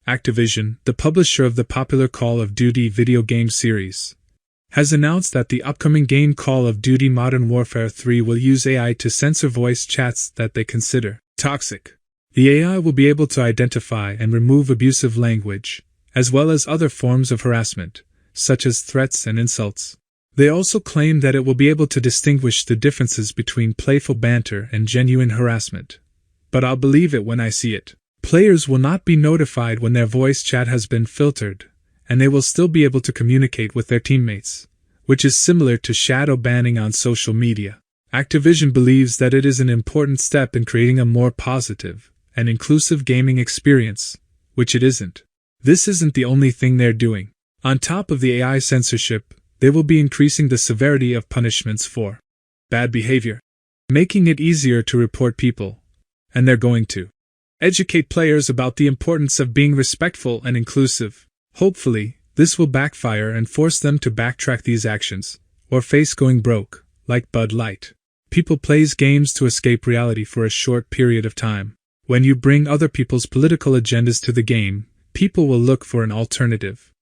Activision, the publisher of the popular Call of Duty video game series, has announced that the upcoming game Call of Duty Modern Warfare 3 will use AI to censor voice chats that they consider toxic. The AI will be able to identify and remove abusive language, as well as other forms of harassment, such as threats and insults. They also claim that it will be able to distinguish the differences between playful banter and genuine harassment. But I'll believe it when I see it. Players will not be notified when their voice chat has been filtered, and they will still be able to communicate with their teammates, which is similar to shadow banning on social media. Activision believes that it is an important step in creating a more positive and inclusive gaming experience, which it isn't. This isn't the only thing they're doing. On top of the AI censorship, they will be increasing the severity of punishments for bad behavior, making it easier to report people, and they're going to educate players about the importance of being respectful and inclusive. Hopefully, this will backfire and force them to backtrack these actions, or face going broke, like Bud Light. People plays games to escape reality for a short period of time. When you bring other people's political agendas to the game, people will look for an alternative.